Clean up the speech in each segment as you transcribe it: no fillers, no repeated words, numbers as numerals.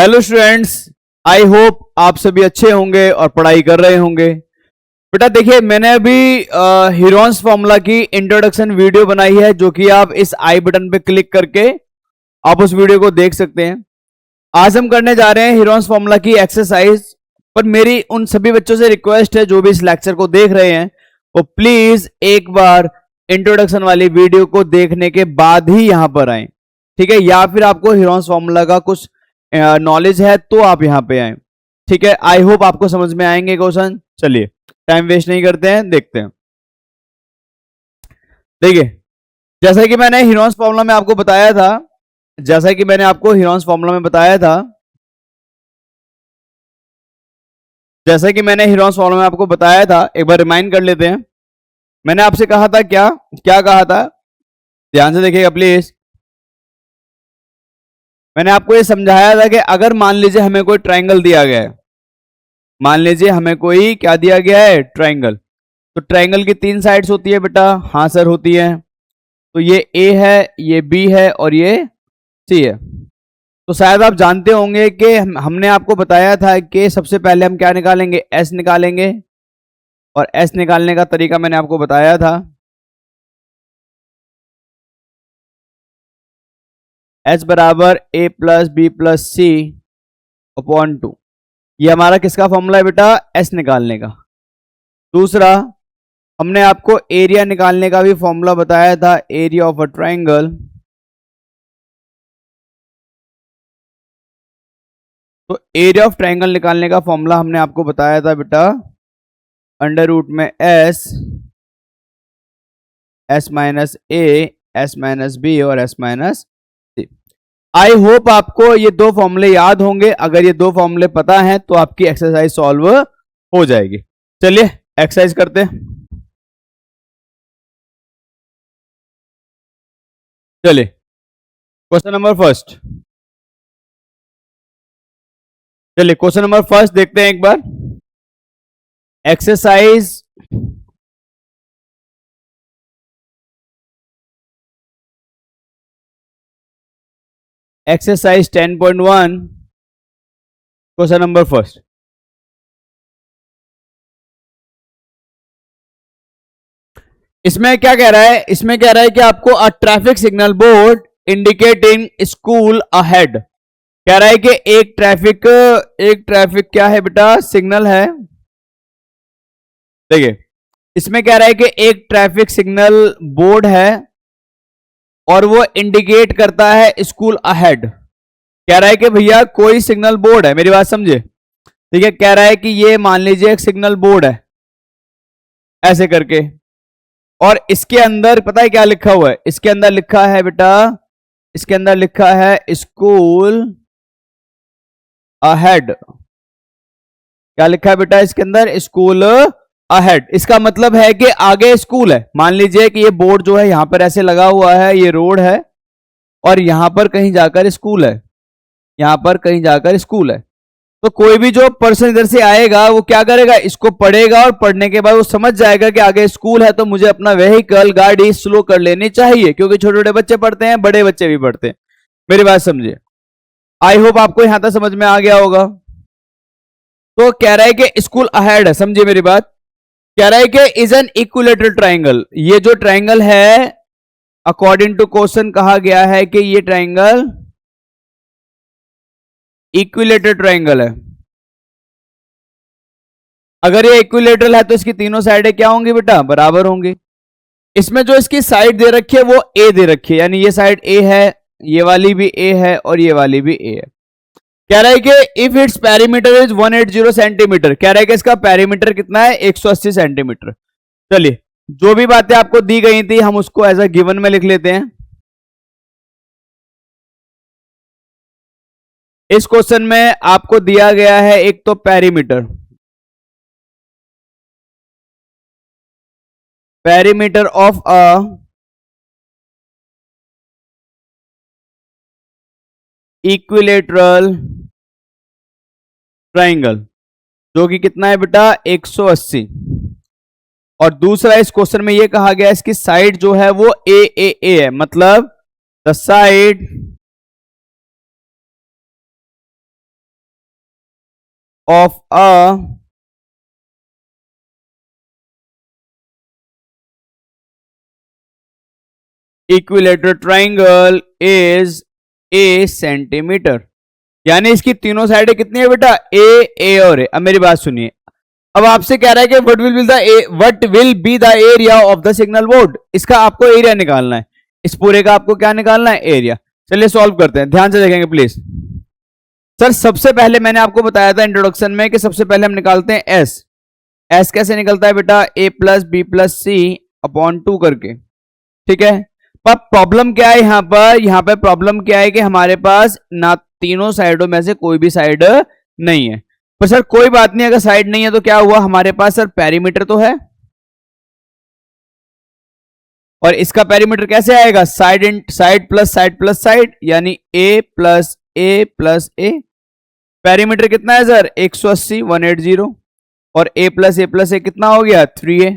Hello students, I hope आप सभी अच्छे होंगे और पढ़ाई कर रहे होंगे। बेटा देखिए, मैंने अभी हीरोन्स फॉर्मूला की इंट्रोडक्शन वीडियो बनाई है, जो कि आप इस आई बटन पे क्लिक करके आप उस वीडियो को देख सकते हैं। आज हम करने जा रहे हैं हीरोन्स फॉर्मूला की एक्सरसाइज। पर मेरी उन सभी बच्चों से रिक्वेस्ट है जो भी इस लेक्चर को देख रहे हैं, वो प्लीज एक बार इंट्रोडक्शन वाली वीडियो को देखने के बाद ही यहां पर आए, ठीक है? या फिर आपको हीरोन्स फॉर्मूला का कुछ नॉलेज है तो आप यहां पे आए, ठीक है? आई होप आपको समझ में आएंगे क्वेश्चन। चलिए टाइम वेस्ट नहीं करते हैं, देखते हैं। देखिए, जैसा कि मैंने हीरोन्स फॉर्मूला में आपको बताया था जैसा कि मैंने आपको हीरोन्स फॉर्मूला में बताया था जैसा कि मैंने हीरोन्स फॉर्मूला में आपको बताया था, एक बार रिमाइंड कर लेते हैं। मैंने आपसे कहा था क्या क्या कहा था, ध्यान से देखिएगा प्लीज। मैंने आपको ये समझाया था कि अगर मान लीजिए हमें कोई ट्राइंगल दिया गया है, मान लीजिए हमें कोई क्या दिया गया है, ट्राइंगल। तो ट्राइंगल की 3 साइड्स होती है बेटा। हाँ सर, होती है। तो ये ए है, ये बी है और ये सी है। तो शायद आप जानते होंगे कि हमने आपको बताया था कि सबसे पहले हम क्या निकालेंगे, एस निकालेंगे। और एस निकालने का तरीका मैंने आपको बताया था। एस बराबर ए प्लस बी प्लस सी अपॉन 2। ये हमारा किसका फॉर्मूला है बेटा, एस निकालने का। दूसरा, हमने आपको एरिया निकालने का भी फॉर्मूला बताया था, एरिया ऑफ अ ट्राइंगल। तो एरिया ऑफ ट्राइंगल निकालने का फॉर्मूला हमने आपको बताया था बेटा, अंडर रूट में S, S minus A, S minus B और S minus C. I hope आपको ये 2 फॉर्मूले याद होंगे। अगर ये 2 फॉर्मूले पता हैं तो आपकी एक्सरसाइज सॉल्व हो जाएगी। चलिए एक्सरसाइज करते हैं। चलिए क्वेश्चन नंबर फर्स्ट। चलिए क्वेश्चन नंबर फर्स्ट देखते हैं एक बार। Exercise exercise 10.1 question number first. इसमें क्या कह रहा है, इसमें कह रहा है कि आपको a traffic signal board indicating school ahead. कह रहा है कि एक ट्रैफिक क्या है बेटा, सिग्नल है। देखिए, इसमें कह रहा है कि एक ट्रैफिक सिग्नल बोर्ड है और वो इंडिकेट करता है स्कूल अहेड। कह रहा है कि भैया कोई सिग्नल बोर्ड है, मेरी बात समझे, ठीक है? कह रहा है कि ये मान लीजिए एक सिग्नल बोर्ड है ऐसे करके, और इसके अंदर पता है क्या लिखा हुआ है? इसके अंदर लिखा है बेटा, इसके अंदर लिखा है स्कूल अहेड। क्या लिखा है बेटा इसके अंदर, स्कूल अहेड। इसका मतलब है कि आगे स्कूल है। मान लीजिए कि ये बोर्ड जो है यहां पर ऐसे लगा हुआ है, ये रोड है और यहां पर कहीं जाकर स्कूल है, यहां पर कहीं जाकर स्कूल है। तो कोई भी जो पर्सन इधर से आएगा वो क्या करेगा, इसको पढ़ेगा और पढ़ने के बाद वो समझ जाएगा कि आगे स्कूल है, तो मुझे अपना व्हीकल, गाड़ी स्लो कर लेनी चाहिए, क्योंकि छोटे छोटे बच्चे पढ़ते हैं, बड़े बच्चे भी पढ़ते हैं। मेरी बात समझिए। आई होप आपको यहां तक समझ में आ गया होगा। तो कह रहा है कि स्कूल अहेड है, समझिए मेरी बात। कह रहा है कि इज एन इक्विलेटरल ट्राइंगल। ये जो ट्राइंगल है, अकॉर्डिंग टू क्वेश्चन कहा गया है कि ये ट्राइंगल इक्विलेटरल ट्राइंगल है। अगर ये इक्विलेटरल है तो इसकी तीनों साइडें क्या होंगी बेटा, बराबर होंगी। इसमें जो इसकी साइड दे रखी है वो ए दे रखी है, यानी ये साइड ए है, ये वाली भी ए है और ये वाली भी ए है। कह रहा है कि if its perimeter is 180 centimetre. कह रहा है कि इसका पेरीमीटर कितना है, 180 सेंटीमीटर। चलिए, जो भी बातें आपको दी गई थी हम उसको एज अ गिवन में लिख लेते हैं। इस क्वेश्चन में आपको दिया गया है एक तो perimeter, perimeter of a equilateral triangle, जो कि कितना है बेटा, 180। और दूसरा, इस क्वेश्चन में यह कहा गया इसकी साइड जो है वो ए है, मतलब the side of a equilateral triangle is a centimetre. यानी इसकी तीनों साइडें कितनी है बेटा, ए और ए। अब मेरी बात सुनिए, अब आपसे कह रहा है कि what will be the area of the signal board. इसका आपको एरिया निकालना है, इस पूरे का आपको क्या निकालना है, एरिया। चलिए सॉल्व करते हैं, ध्यान से देखेंगे प्लीज। सर सबसे पहले मैंने आपको बताया था इंट्रोडक्शन में कि सबसे पहले हम निकालते हैं एस। एस कैसे निकलता है बेटा, ए प्लस बी प्लस सी अपॉन 2 करके, ठीक है। पर प्रॉब्लम क्या है यहाँ पर प्रॉब्लम क्या है कि हमारे पास ना तीनों साइडों में से कोई भी साइड नहीं है। पर सर कोई बात नहीं, अगर साइड नहीं है तो क्या हुआ, हमारे पास सर पेरीमीटर तो है। और इसका पेरीमीटर कैसे आएगा, साइड प्लस साइड, यानी ए प्लस ए। पेरीमीटर कितना है सर, 180 180। और ए प्लस ए कितना हो गया, 3a।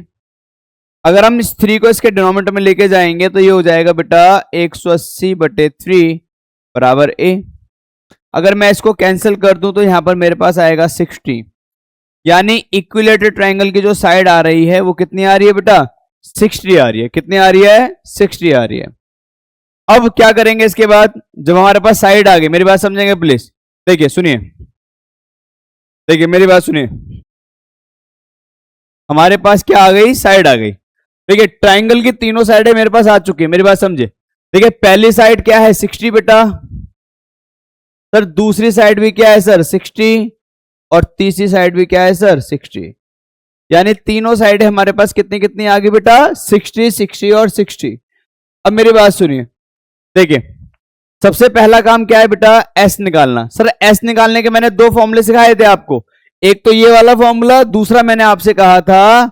अगर हम इस 3 को इसके डिनोमिनेटर में लेके जाएंगे तो ये हो जाएगा बेटा 180/3 बराबर a। अगर मैं इसको कैंसिल कर दूं तो यहां पर मेरे पास आएगा 60। यानी इक्विलेटरल ट्रायंगल की जो साइड आ रही है वो कितनी आ रही है बेटा, 60 आ रही है। कितनी आ रही है, 60 आ रही है। अब क्या करेंगे इसके बाद, जब हमारे पास साइड आ गई, मेरी बात समझेंगे प्लीज, देखिए सुनिए, देखिए मेरी बात सुनिए, हमारे पास क्या आ गई, साइड आ गई। देखिए ट्राइंगल की तीनों साइडें मेरे पास आ चुकी है, मेरी बात समझे। देखिए पहली साइड क्या है, 60 बेटा। सर दूसरी साइड भी क्या है सर, 60। और तीसरी साइड भी क्या है सर, 60। यानी तीनों साइडें हमारे पास कितनी कितनी आ गई बेटा, 60 60 और 60। अब मेरी बात सुनिए, देखिए सबसे पहला काम क्या है बेटा, एस निकालना। सर एस निकालने के मैंने 2 फॉर्मूले सिखाए थे आपको। एक तो ये वाला फॉर्मूला, दूसरा मैंने आपसे कहा था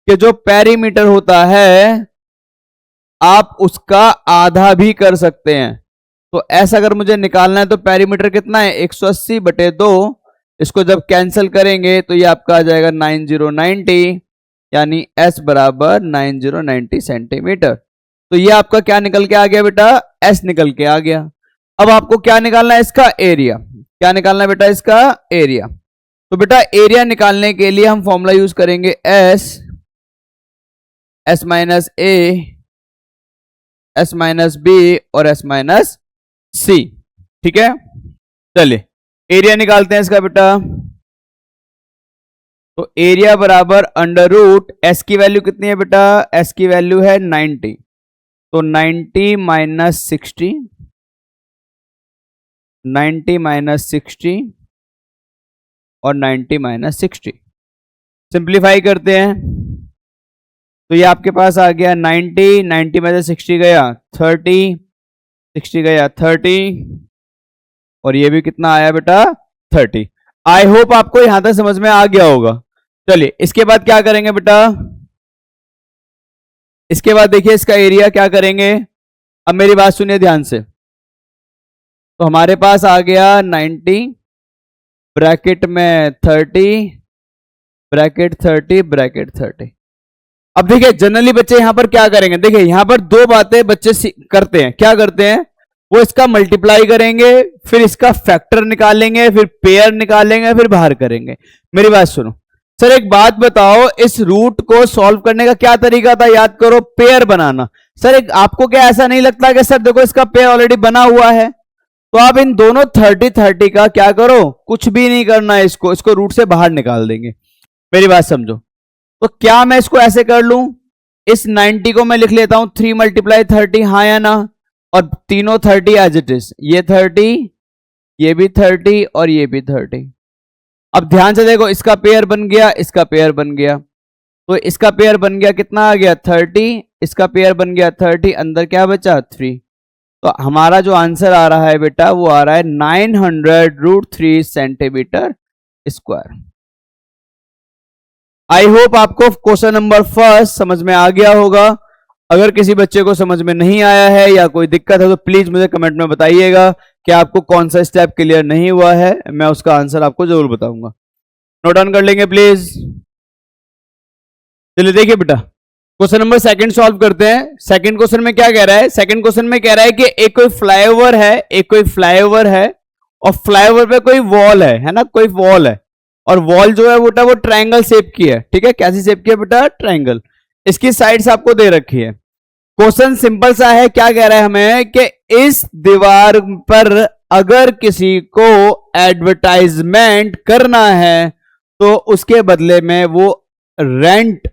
कि जो पेरीमीटर होता है आप उसका आधा भी कर सकते हैं। तो एस अगर मुझे निकालना है तो पेरीमीटर कितना है, 180/2। इसको जब कैंसिल करेंगे तो ये आपका आ जाएगा 9090, यानी एस बराबर 9090 सेंटीमीटर। तो ये आपका क्या निकल के आ गया बेटा, एस निकल के आ गया। अब आपको क्या निकालना है, इसका एरिया। क्या निकालना है बेटा, इसका एरिया। तो बेटा एरिया निकालने के लिए हम फॉर्मूला यूज करेंगे S minus A, S minus B और एस माइनस सी, ठीक है। चलिए एरिया निकालते हैं इसका बेटा। तो एरिया बराबर अंडर रूट, एस की वैल्यू कितनी है बेटा, एस की वैल्यू है 90। तो 90 माइनस 60, 90 माइनस 60 और 90 माइनस 60। सिंप्लीफाई करते हैं तो ये आपके पास आ गया 90 में से 60 गया 30, 60 गया 30 और ये भी कितना आया बेटा, 30। आई होप आपको यहां तक समझ में आ गया होगा। चलिए इसके बाद क्या करेंगे बेटा, इसके बाद देखिए इसका एरिया क्या करेंगे। अब मेरी बात सुनिए ध्यान से। तो हमारे पास आ गया 90 ब्रैकेट में 30 ब्रैकेट 30 ब्रैकेट 30। अब देखिए जनरली बच्चे यहां पर क्या करेंगे, देखिए यहां पर 2 बातें बच्चे करते हैं। क्या करते हैं, वो इसका मल्टीप्लाई करेंगे, फिर इसका फैक्टर निकालेंगे, फिर पेयर निकालेंगे, फिर बाहर करेंगे। मेरी बात सुनो सर, एक बात बताओ, इस रूट को सॉल्व करने का क्या तरीका था, याद करो, पेयर बनाना। सर आपको क्या ऐसा नहीं लगता कि सर देखो इसका पेयर ऑलरेडी बना हुआ है, तो आप इन दोनों 30 30 का क्या करो, कुछ भी नहीं करना है, इसको रूट से बाहर निकाल देंगे। मेरी बात समझो। तो क्या मैं इसको ऐसे कर लूं, इस 90 को मैं लिख लेता हूं 3 × 30, हाँ या ना, और तीनों 30 एज इट इज, ये 30 ये भी 30 और ये भी 30। अब ध्यान से देखो, इसका पेयर बन गया, इसका पेयर बन गया। तो इसका पेयर बन गया कितना आ गया 30, इसका पेयर बन गया 30, अंदर क्या बचा 3। तो हमारा जो आंसर आ रहा है बेटा वो आ रहा है 900√3 सेंटीमीटर स्क्वायर। आई होप आपको क्वेश्चन नंबर 1 समझ में आ गया होगा। अगर किसी बच्चे को समझ में नहीं आया है या कोई दिक्कत है तो प्लीज मुझे कमेंट में बताइएगा कि आपको कौन सा स्टेप क्लियर नहीं हुआ है, मैं उसका आंसर आपको जरूर बताऊंगा। नोट डाउन कर लेंगे प्लीज। चलिए देखिए बेटा क्वेश्चन नंबर 2 सॉल्व करते हैं। सेकंड क्वेश्चन में क्या कह रहा है, सेकंड क्वेश्चन में कह रहा है कि एक कोई फ्लाईओवर है, एक कोई फ्लाईओवर है और फ्लाईओवर पे कोई वॉल है ना, कोई वॉल है और वॉल जो है बेटा वो ट्रायंगल शेप की है, ठीक है, कैसी शेप की है बेटा, ट्रायंगल। इसकी साइड्स आपको दे रखी है। क्वेश्चन सिंपल सा है, क्या कह रहा है हमें कि इस दीवार पर अगर किसी को एडवर्टाइजमेंट करना है तो उसके बदले में वो रेंट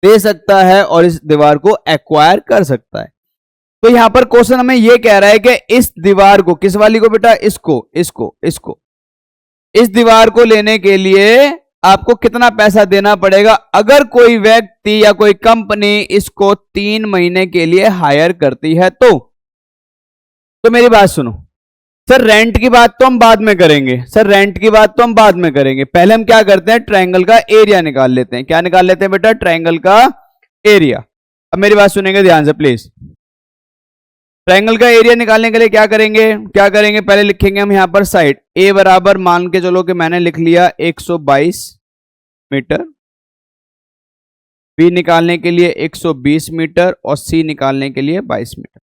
दे सकता है और इस दीवार को एक्वायर कर सकता है। तो यहां पर क्वेश्चन हमें यह कह रहा है कि इस दीवार को, किस वाली को बेटा, इसको इस दीवार को लेने के लिए आपको कितना पैसा देना पड़ेगा अगर कोई व्यक्ति या कोई कंपनी इसको 3 महीने के लिए हायर करती है। तो मेरी बात सुनो सर, रेंट की बात तो हम बाद में करेंगे, पहले हम क्या करते हैं, ट्रायंगल का एरिया निकाल लेते हैं। क्या निकाल लेते हैं बेटा, ट्रायंगल का एरिया। अब मेरी बात सुनेंगे ध्यान से प्लीज। ट्रायंगल का एरिया निकालने के लिए क्या करेंगे, पहले लिखेंगे हम यहां पर साइड ए बराबर, मान के चलो कि मैंने लिख लिया 122 मीटर, बी निकालने के लिए 120 मीटर और सी निकालने के लिए 22 मीटर।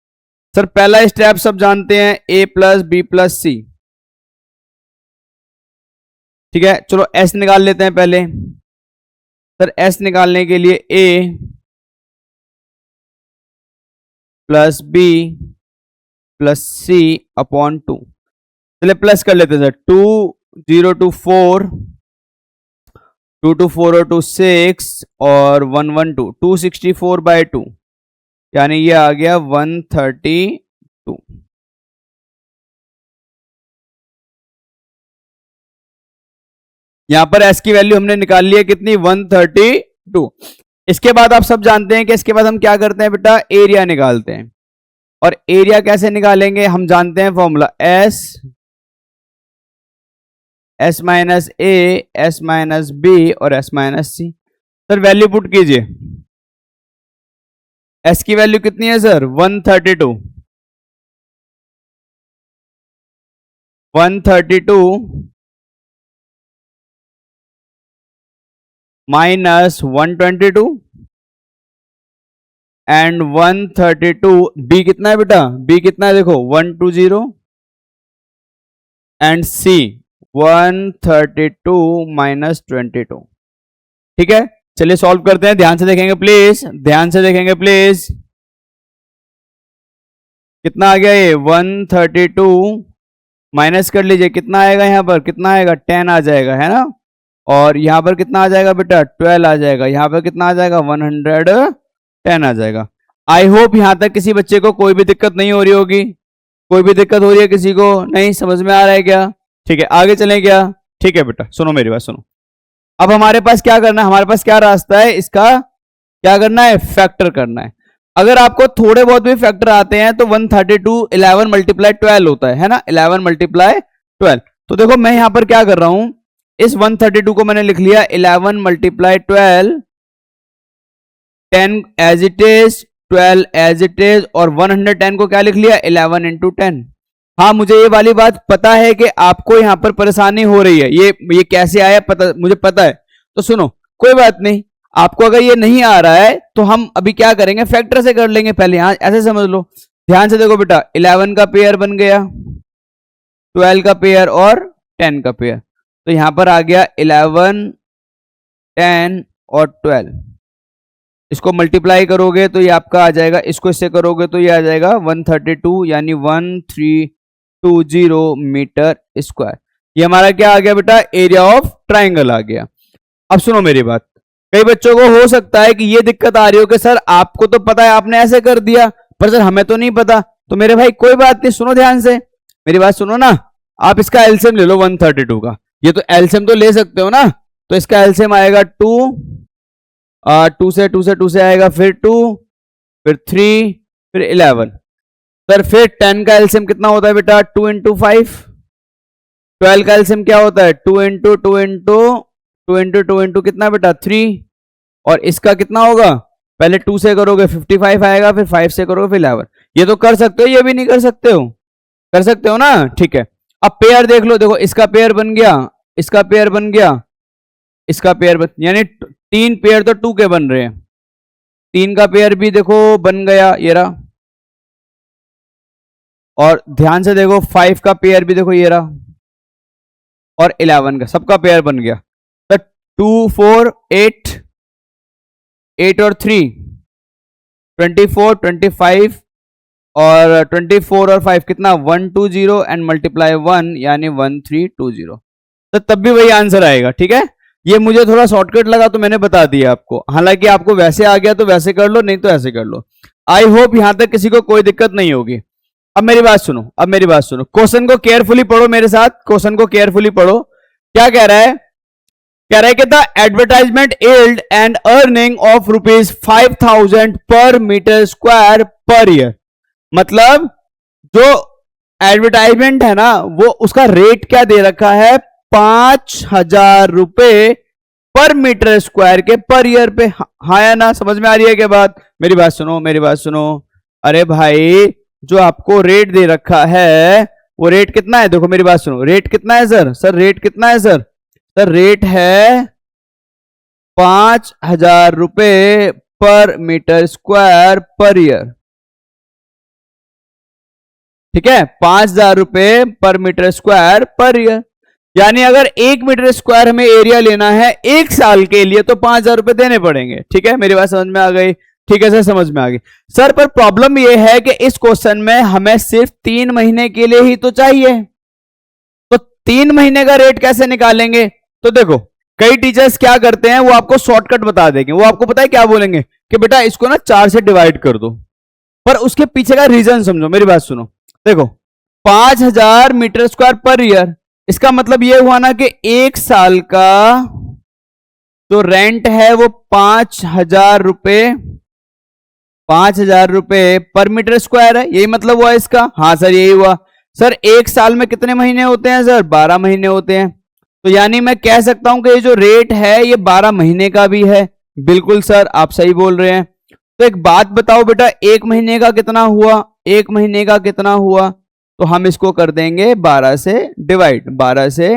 सर पहला स्टेप सब जानते हैं, ए प्लस बी प्लस सी, ठीक है। चलो एस निकाल लेते हैं पहले। सर एस निकालने के लिए ए प्लस बी प्लस सी अपॉन 2, चलिए प्लस कर लेते हैं सर। 2 0 2 4, 2 2 4 और 2 6 और 1 1 2, 264/2, यानी ये आ गया 132। यहां पर एस की वैल्यू हमने निकाल ली है कितनी, 132। इसके बाद आप सब जानते हैं कि इसके बाद हम क्या करते हैं बेटा, एरिया निकालते हैं। और एरिया कैसे निकालेंगे, हम जानते हैं formula, S minus A, S minus B और एस माइनस सी। सर वैल्यू पुट कीजिए। एस की वैल्यू कितनी है सर, 132, 132 माइनस 122 एंड 132। बी कितना है बेटा, बी कितना है देखो 120 एंड सी 132 माइनस 22, ठीक है। चलिए सॉल्व करते हैं, ध्यान से देखेंगे प्लीज, कितना आ गया ये 132, माइनस कर लीजिए कितना आएगा, यहां पर कितना आएगा 10 आ जाएगा, है ना। और यहां पर कितना आ जाएगा बेटा 12 आ जाएगा, यहां पर कितना आ जाएगा 110 आ जाएगा। आई होप यहां तक किसी बच्चे को कोई भी दिक्कत नहीं हो रही होगी, कोई भी दिक्कत हो रही है किसी को, नहीं समझ में आ रहा है क्या, ठीक है आगे चलें क्या, ठीक है बेटा सुनो मेरी बात सुनो। अब हमारे पास क्या करना है, हमारे पास क्या रास्ता है, इसका क्या करना है, फैक्टर करना है। अगर आपको थोड़े बहुत भी फैक्टर आते हैं तो 132 11 मल्टीप्लाई 12 होता है ना, 11 मल्टीप्लाई 12। तो देखो मैं यहां पर क्या कर रहा हूं, इस 132 को मैंने लिख लिया 11 multiply 12, 10 as it is, 12 as it is, और 110 को क्या लिख लिया 11 इंटू 10। हाँ मुझे ये वाली बात पता है कि आपको यहां पर परेशानी हो रही है, ये कैसे आया पता, मुझे पता है। तो सुनो कोई बात नहीं, आपको अगर ये नहीं आ रहा है तो हम अभी क्या करेंगे, फैक्टर से कर लेंगे पहले। यहां ऐसे समझ लो, ध्यान से देखो बेटा, 11 का पेयर बन गया, 12 का पेयर और 10 का पेयर। तो यहां पर आ गया 11 10 और 12, इसको मल्टीप्लाई करोगे तो ये आपका आ जाएगा, इसको इससे करोगे तो ये आ जाएगा 132, यानी 1320 मीटर स्क्वायर। ये हमारा क्या आ गया बेटा, एरिया ऑफ ट्राइंगल आ गया। अब सुनो मेरी बात, कई बच्चों को हो सकता है कि ये दिक्कत आ रही हो कि सर आपको तो पता है आपने ऐसे कर दिया, पर सर हमें तो नहीं पता। तो मेरे भाई कोई बात नहीं, सुनो ध्यान से मेरी बात सुनो ना, आप इसका एलसीएम ले लो 132 का, ये तो एलसीएम तो ले सकते हो ना। तो इसका एलसीएम आएगा 2 से आएगा, फिर 2, फिर 3, फिर 11। सर फिर 10 का एलसीएम कितना होता है बेटा, 2 इंटू 5। 12 का एलसीएम क्या होता है, 2 इंटू 2 इंटू 2 इंटू 2 इंटू कितना बेटा 3। और इसका कितना होगा, पहले 2 से करोगे 55 आएगा, फिर 5 से करोगे फिर 11। ये तो कर सकते हो, ये भी नहीं कर सकते हो, कर सकते हो ना, ठीक है। अब पेयर देख लो, देखो इसका पेयर बन गया, इसका पेयर बन गया, इसका पेयर बन, यानी 3 पेयर तो 2 के बन रहे हैं, 3 का पेयर भी देखो बन गया ये रहा। और ध्यान से देखो 5 का पेयर भी देखो ये रहा, और 11 का, सबका पेयर बन गया। 2 4 8, 8 और 3 24, 25 और 24 और 5 कितना 120 एंड मल्टीप्लाई 1 यानी 1320। तो तब भी वही आंसर आएगा। ठीक है, ये मुझे थोड़ा शॉर्टकट लगा तो मैंने बता दिया आपको। हालांकि आपको वैसे आ गया तो वैसे कर लो, नहीं तो ऐसे कर लो। आई होप यहां तक किसी को कोई दिक्कत नहीं होगी। अब मेरी बात सुनो, अब मेरी बात सुनो, क्वेश्चन को केयरफुली पढ़ो मेरे साथ, क्वेश्चन को केयरफुली पढ़ो। क्या कह रहा है? कह रहा है कि the advertisement yield and earning of ₹5,000 पर मीटर स्क्वायर पर ईयर। मतलब जो एडवर्टाइजमेंट है ना, वो उसका रेट क्या दे रखा है? 5,000 रुपए पर मीटर स्क्वायर के पर ईयर पे। हाँ या ना? समझ में आ रही है क्या बात? मेरी बात सुनो, मेरी बात सुनो। अरे भाई, जो आपको रेट दे रखा है वो रेट कितना है? देखो मेरी बात सुनो, रेट कितना है सर? सर रेट कितना है सर? सर रेट है 5,000 रुपए पर मीटर स्क्वायर पर ईयर। ठीक है, 5,000 रुपए पर मीटर स्क्वायर पर ईयर। यानी अगर 1 मीटर स्क्वायर हमें एरिया लेना है 1 साल के लिए तो 5,000 रुपए देने पड़ेंगे। ठीक है, मेरी बात समझ में आ गई? ठीक है सर, समझ में आ गई सर। पर प्रॉब्लम यह है कि इस क्वेश्चन में हमें सिर्फ 3 महीने के लिए ही तो चाहिए, तो 3 महीने का रेट कैसे निकालेंगे? तो देखो, कई टीचर्स क्या करते हैं, वो आपको शॉर्टकट बता देंगे। वो आपको पता है क्या बोलेंगे कि बेटा इसको ना 4 से डिवाइड कर दो। पर उसके पीछे का रीजन समझो, मेरी बात सुनो। देखो, 5,000 मीटर स्क्वायर पर ईयर, इसका मतलब ये हुआ ना कि 1 साल का जो रेंट है वो 5,000 रुपए, 5,000 रुपए पर मीटर स्क्वायर है। यही मतलब हुआ इसका? हाँ सर, यही हुआ। सर 1 साल में कितने महीने होते हैं सर? 12 महीने होते हैं। तो यानी मैं कह सकता हूं कि ये जो रेट है ये 12 महीने का भी है। बिल्कुल सर, आप सही बोल रहे हैं। तो एक बात बताओ बेटा, 1 महीने का कितना हुआ? 1 महीने का कितना हुआ? तो हम इसको कर देंगे 12 से डिवाइड, 12 से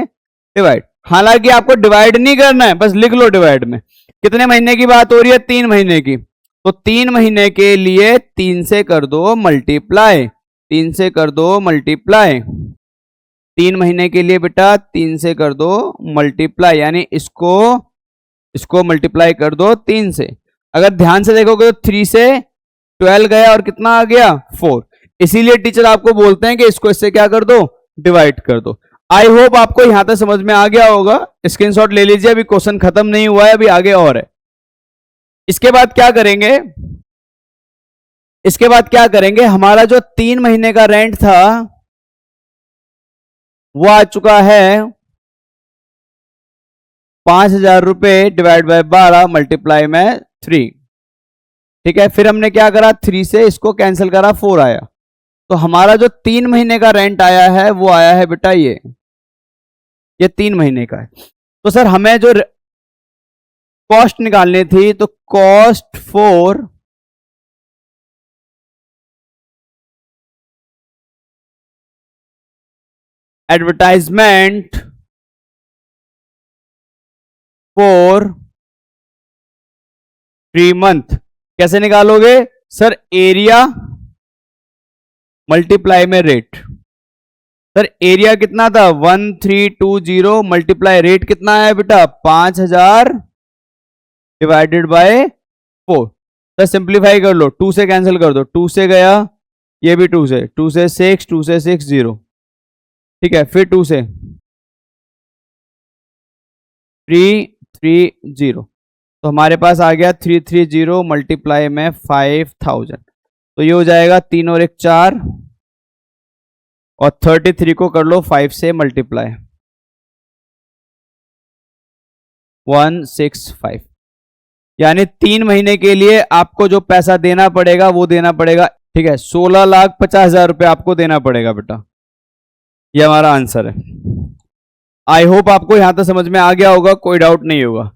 डिवाइड। हालांकि आपको डिवाइड नहीं करना है, बस लिख लो डिवाइड में। कितने महीने की बात हो रही है? 3 महीने की। तो 3 महीने के लिए 3 से कर दो मल्टीप्लाई, 3 से कर दो मल्टीप्लाई। 3 महीने के लिए बेटा 3 से कर दो मल्टीप्लाई, यानी इसको मल्टीप्लाई कर दो 3 से। अगर ध्यान से देखोगे तो 3 से 12 गया और कितना आ गया? 4। इसीलिए टीचर आपको बोलते हैं कि इसको इससे क्या कर दो? डिवाइड कर दो। आई होप आपको यहां तक समझ में आ गया होगा। स्क्रीनशॉट ले लीजिए, अभी क्वेश्चन खत्म नहीं हुआ है, अभी आगे और है। इसके बाद क्या करेंगे? इसके बाद क्या करेंगे? हमारा जो 3 महीने का रेंट था वो आ चुका है 5,000 रुपए डिवाइड बाय 12 मल्टीप्लाई में 3। ठीक है, फिर हमने क्या करा? 3 से इसको कैंसिल करा, 4 आया। तो हमारा जो 3 महीने का रेंट आया है वो आया है बेटा ये 3 महीने का है। तो सर हमें जो कॉस्ट निकालनी थी, तो cost for advertisement for 3 month कैसे निकालोगे? सर एरिया मल्टीप्लाई में रेट। सर एरिया कितना था? 1320 मल्टीप्लाई रेट कितना है बेटा? 5,000 डिवाइडेड बाय 4। सर सिंप्लीफाई कर लो, 2 से कैंसिल कर दो, 2 से गया, ये भी 2 से, 2 से 6, 2 से 6 0। ठीक है, फिर 2 से 330। तो हमारे पास आ गया 330 मल्टीप्लाई में 5,000। तो ये हो जाएगा 3 और 1 4, और 33 को कर लो 5 से मल्टीप्लाई, 165। यानी 3 महीने के लिए आपको जो पैसा देना पड़ेगा वो देना पड़ेगा। ठीक है, 16,50,000 रुपए आपको देना पड़ेगा बेटा। ये हमारा आंसर है। आई होप आपको यहां तक समझ में आ गया होगा, कोई डाउट नहीं होगा।